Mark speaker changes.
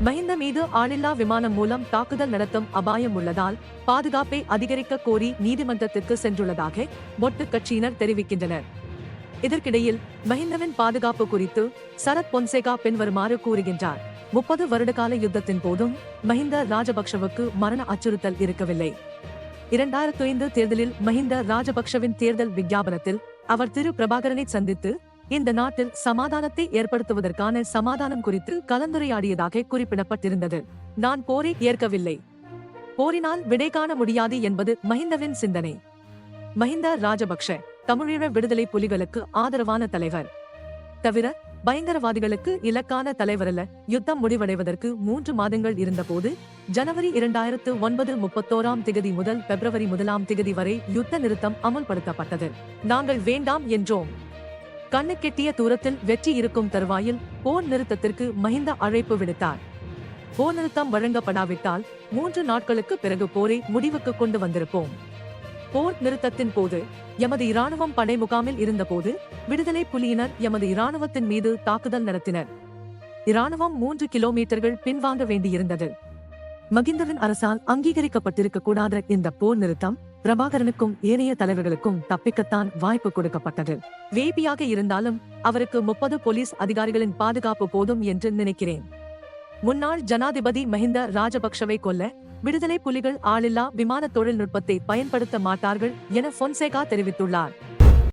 Speaker 1: மஹிந்த மீது ஆளில்லா விமானம் மூலம் தாக்குதல் நடத்தும் அபாயம் உள்ளதால் பாதுகாப்பை அதிகரிக்க கோரி நீதிமன்றத்திற்கு சென்றுள்ளதாக மொட்டு கட்சியினர் தெரிவிக்கின்றனர். இதற்கிடையில் மஹிந்தவின் பாதுகாப்பு குறித்து சரத் பொன்சேகா பின்வருமாறு கூறுகின்றார். 30 வருடகால யுத்தத்தின் போதும் மஹிந்த ராஜபக்ஷவுக்கு மரண அச்சுறுத்தல் இருக்கவில்லை. 2005 தேர்தலில் மஹிந்த ராஜபக்ஷவின் தேர்தல் விஞ்ஞாபனத்தில் அவர் திரு பிரபாகரனை சந்தித்து இந்த நாட்டில் சமாதானத்தை ஏற்படுத்துவதற்கான சமாதானம் குறித்து கலந்துரையாடியதாக குறிப்பிடப்பட்டிருந்தது. நான் போரை ஏற்கவில்லை. போரினால் விடை காண முடியாது என்பது மஹிந்தவின் சிந்தனை. மஹிந்த ராஜபக்ஷ தமிழீழ விடுதலை புலிகளுக்கு ஆதரவான தலைவர். தவிர பயங்கரவாதிகளுக்கு இலக்கான தலைவரல்ல. யுத்தம் முடிவடைவதற்கு 3 மாதங்கள் இருந்தபோது ஜனவரி 2009 31ஆம் திகதி முதல் பிப்ரவரி 1ஆம் திகதி வரை யுத்த நிறுத்தம் அமுல்படுத்தப்பட்டது. நாங்கள் வேண்டாம் என்றோம். கண்ணுக்கெட்டிய தூரத்தில் வெற்றி இருக்கும் தருவாயில் போர் நிறுத்தத்திற்கு மஹிந்த அழைப்பு விடுத்தார். போர் நிறுத்தம் வழங்கப்படாவிட்டால் 3 நாட்களுக்கு பிறகு போரை முடிவுக்கு கொண்டு வந்திருப்போம். போர் நிறுத்தத்தின் போது எமது இராணுவம் படை முகாமில் இருந்தபோது விடுதலை புலியினர் எமது இராணுவத்தின் மீது தாக்குதல் நடத்தினர். இராணுவம் 3 கிலோமீட்டர்கள் பின்வாங்க வேண்டியிருந்தது. மஹிந்தவின் அரசால் அங்கீகரிக்கப்பட்டிருக்க கூடாத இந்த போர் நிறுத்தம் பிரபாகரனுக்கும் ஏனைய தலைவர்களுக்கும் தப்பிக்கத்தான் வாய்ப்பு கொடுக்கப்பட்டது. வேபியாக இருந்தாலும் அவருக்கு 30 போலீஸ் அதிகாரிகளின் பாதுகாப்பு போதும் என்று நினைக்கிறேன். முன்னாள் ஜனாதிபதி மஹிந்த ராஜபக்ஷவை கொல்ல விடுதலை புலிகள் ஆளில்லா விமான தொழில்நுட்பத்தை பயன்படுத்த மாட்டார்கள் என பொன்சேகா தெரிவித்துள்ளார்.